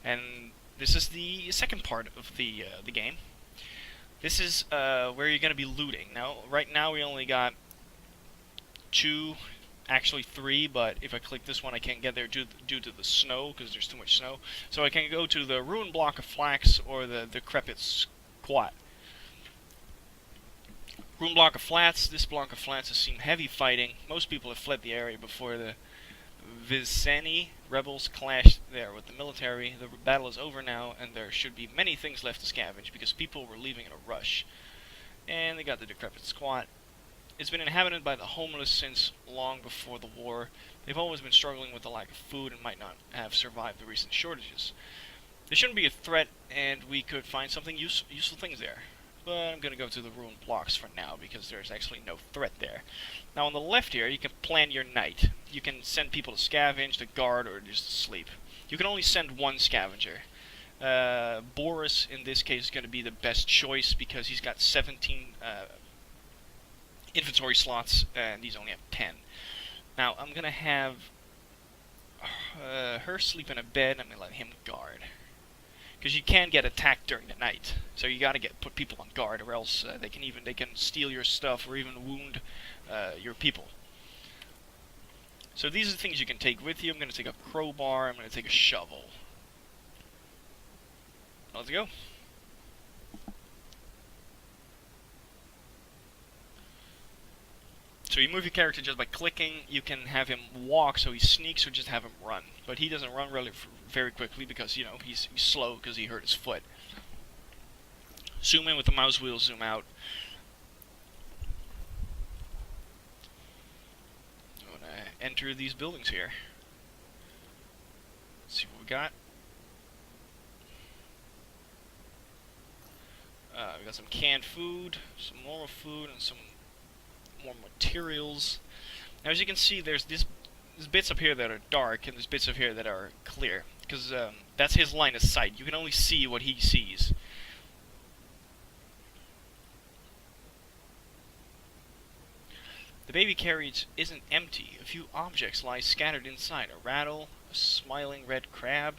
And this is the second part of the game. This is where you're going to be looting. Now, right now we only got 2, actually 3, but if I click this one I can't get there due to the snow, because there's too much snow. So I can go to the ruined block of flax or the decrepit squat. Ruined block of flats. This block of flats has seen heavy fighting. Most people have fled the area before the Viseni rebels clashed there with the military. The battle is over now, and there should be many things left to scavenge because people were leaving in a rush. And they got the decrepit squat. It's been inhabited by the homeless since long before the war. They've always been struggling with the lack of food and might not have survived the recent shortages. There shouldn't be a threat, and we could find something useful things there. But I'm going to go to the ruined blocks for now, because there's actually no threat there. Now on the left here, you can plan your night. You can send people to scavenge, to guard, or just to sleep. You can only send one scavenger. Boris, in this case, is going to be the best choice, because he's got 17 inventory slots, and these only have 10. Now, I'm going to have her sleep in a bed, and I'm going to let him guard. Because you can get attacked during the night, so you got to put people on guard, or else they can steal your stuff or even wound your people. So these are the things you can take with you. I'm going to take a crowbar. I'm going to take a shovel. Let's go. So you move your character just by clicking. You can have him walk, so he sneaks, or just have him run. But he doesn't run really very quickly because, you know, he's slow because he hurt his foot. Zoom in with the mouse wheel, zoom out. I'm going to enter these buildings here. Let's see what we got. We got some canned food, some normal food, and some more materials. Now, as you can see, there's bits up here that are dark, and there's bits up here that are clear, because that's his line of sight. You can only see what he sees. The baby carriage isn't empty. A few objects lie scattered inside. A rattle, a smiling red crab,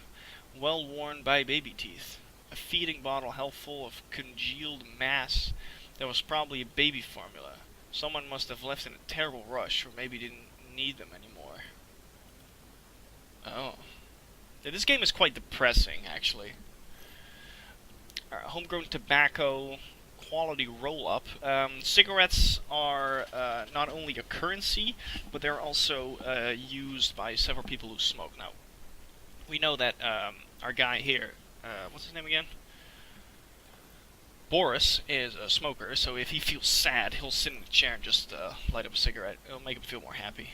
well worn by baby teeth, a feeding bottle half full of congealed mass that was probably a baby formula. Someone must have left in a terrible rush, or maybe didn't need them anymore. Oh. Yeah, this game is quite depressing, actually. Homegrown tobacco, quality roll-up. Cigarettes are not only a currency, but they're also used by several people who smoke. Now, we know that our guy here, what's his name again? Boris is a smoker, so if he feels sad, he'll sit in the chair and just light up a cigarette. It'll make him feel more happy.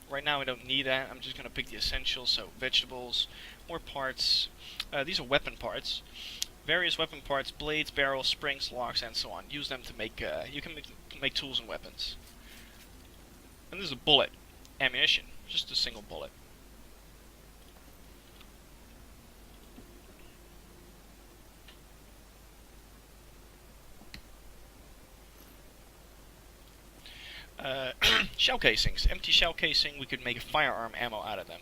Right now I don't need that. I'm just going to pick the essentials, so vegetables, more parts. These are weapon parts. Various weapon parts, blades, barrels, springs, locks, and so on. Use them to make, you can make tools and weapons. And this is a bullet. Ammunition. Just a single bullet. Shell casings. Empty shell casing, we could make a firearm ammo out of them.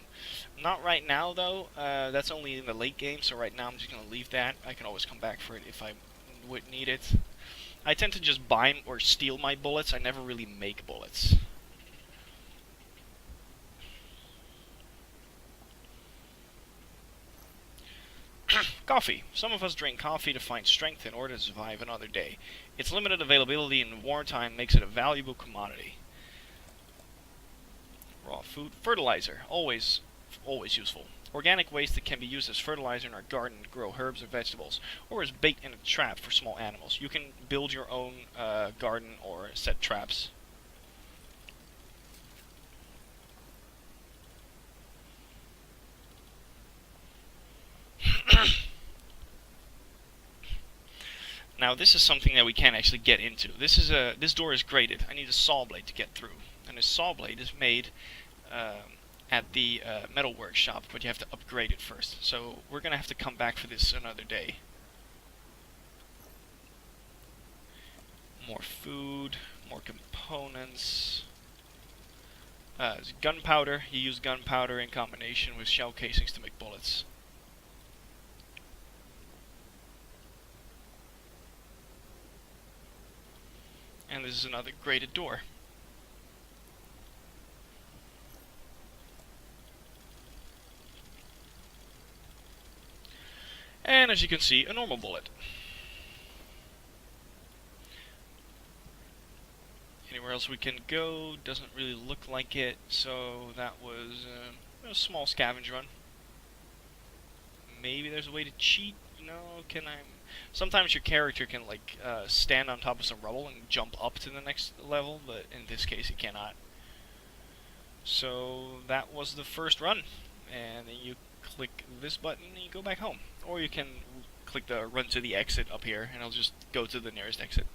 Not right now, though. That's only in the late game, so right now I'm just going to leave that. I can always come back for it if I would need it. I tend to just buy or steal my bullets. I never really make bullets. Coffee. Some of us drink coffee to find strength in order to survive another day. Its limited availability in wartime makes it a valuable commodity. Raw food. Fertilizer. Always useful. Organic waste that can be used as fertilizer in our garden to grow herbs or vegetables, or as bait in a trap for small animals. You can build your own garden or set traps. Now this is something that we can't actually get into. This door is grated. I need a saw blade to get through, and a saw blade is made at the metal workshop, but you have to upgrade it first. So we're gonna have to come back for this another day. More food, more components. Gunpowder. You use gunpowder in combination with shell casings to make bullets. And this is another grated door. And as you can see, a normal bullet. Anywhere else we can go? Doesn't really look like it. So that was a small scavenge run. Maybe there's a way to cheat. No, can I? Sometimes your character can like stand on top of some rubble and jump up to the next level, but in this case he cannot. So that was the first run, and then you click this button and you go back home. Or you can click the run to the exit up here, and I'll just go to the nearest exit.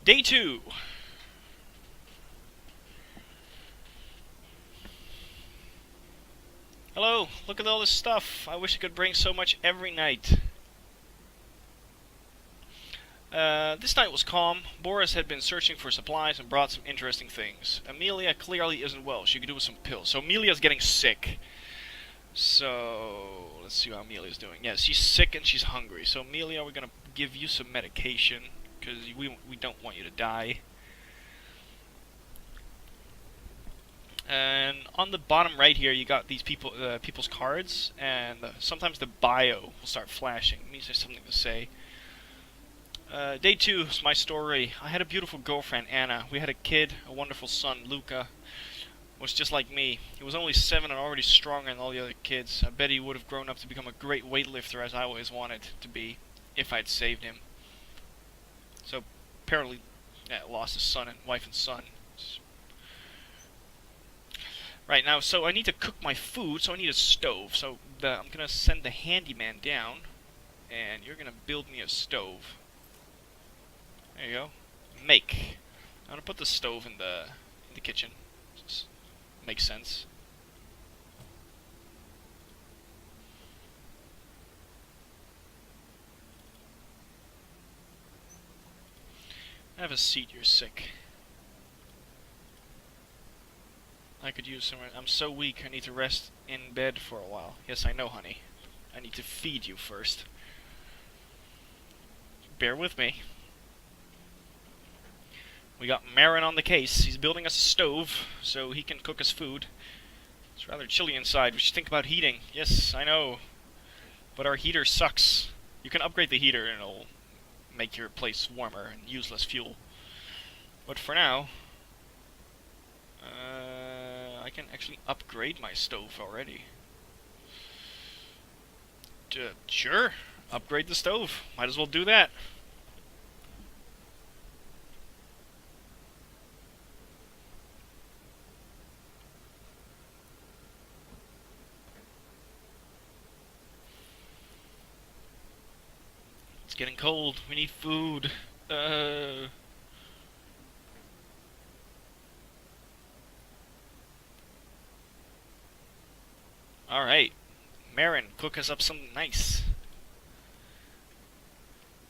Day 2. Hello, look at all this stuff. I wish I could bring so much every night. This night was calm. Boris had been searching for supplies and brought some interesting things. Amelia clearly isn't well. She could do with some pills. So Amelia's getting sick. So let's see how Amelia's doing. Yeah, she's sick and she's hungry. So Amelia, we're gonna give you some medication because we don't want you to die. And on the bottom right here, you got these people's cards, and sometimes the bio will start flashing. It means there's something to say. Day 2 is my story. I had a beautiful girlfriend, Anna. We had a kid, a wonderful son, Luca. Was just like me. He was only 7 and already stronger than all the other kids. I bet he would have grown up to become a great weightlifter, as I always wanted to be, if I'd saved him. So apparently, yeah, lost his son and wife and son. Right now, so I need to cook my food, so I need a stove. So I'm gonna send the handyman down, and you're gonna build me a stove. There you go. Make. I'm gonna put the stove in the kitchen. Just makes sense. Have a seat. You're sick. I could use some. I'm so weak. I need to rest in bed for a while. Yes, I know, honey. I need to feed you first. Bear with me. We got Marin on the case. He's building us a stove so he can cook us food. It's rather chilly inside. We should think about heating. Yes, I know. But our heater sucks. You can upgrade the heater and it'll make your place warmer and use less fuel. But for now, I can actually upgrade my stove already. Sure. Upgrade the stove. Might as well do that. It's getting cold. We need food. Alright. Marin, cook us up something nice.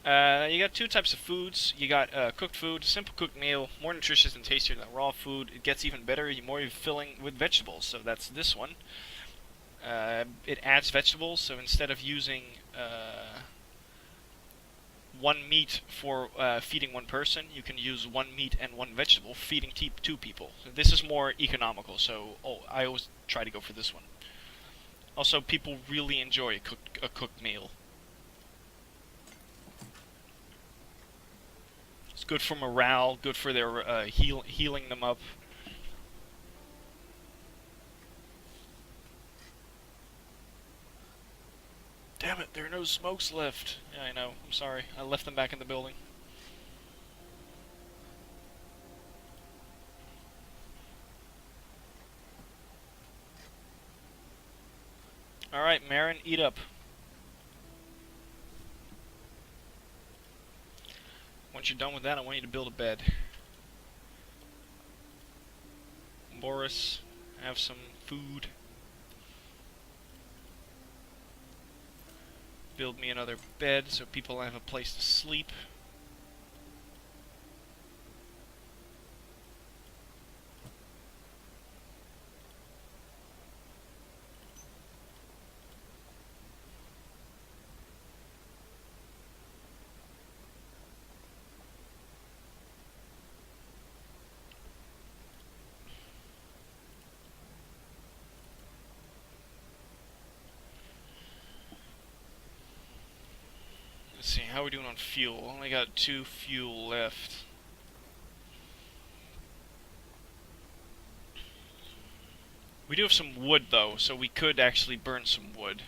You got 2 types of foods. You got cooked food, simple cooked meal, more nutritious and tastier than raw food. It gets even better, more filling with vegetables. So that's this one. It adds vegetables, so instead of using 1 meat for feeding 1 person, you can use 1 meat and 1 vegetable feeding 2 people. So this is more economical, so I always try to go for this one. Also, people really enjoy a cooked meal. It's good for morale, good for their healing them up. Damn it, there are no smokes left. Yeah, I know. I'm sorry. I left them back in the building. Alright, Marin, eat up. Once you're done with that, I want you to build a bed. Boris, have some food. Build me another bed so people have a place to sleep. see, how are we doing on fuel? Only got 2 fuel left. We do have some wood, though, so we could actually burn some wood.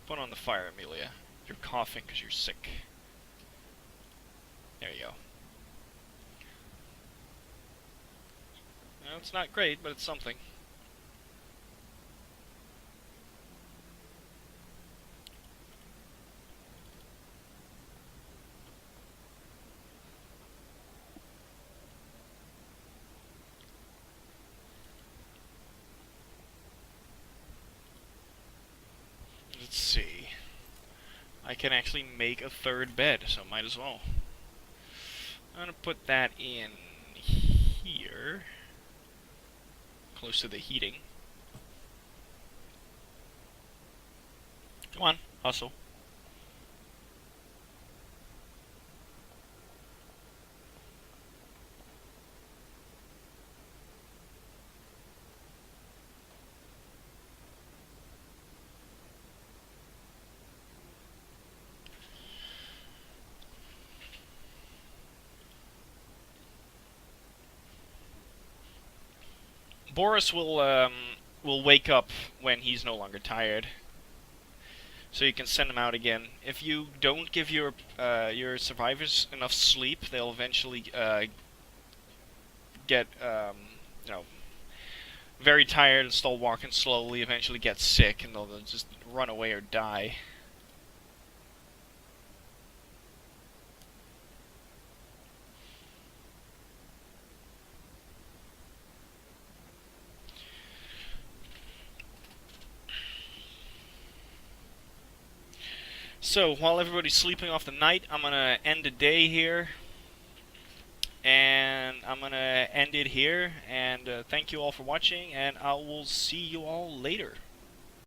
Put on the fire, Amelia. You're coughing because you're sick. There you go. Well, it's not great, but it's something. Let's see. I can actually make a 3rd bed, so might as well. I'm gonna put that in here, close to the heating. Come on, hustle. Boris will wake up when he's no longer tired, so you can send him out again. If you don't give your survivors enough sleep, they'll eventually get you know, very tired and start walking slowly. Eventually, get sick, and they'll just run away or die. So, while everybody's sleeping off the night, I'm going to end the day here. And I'm going to end it here. And thank you all for watching, and I will see you all later.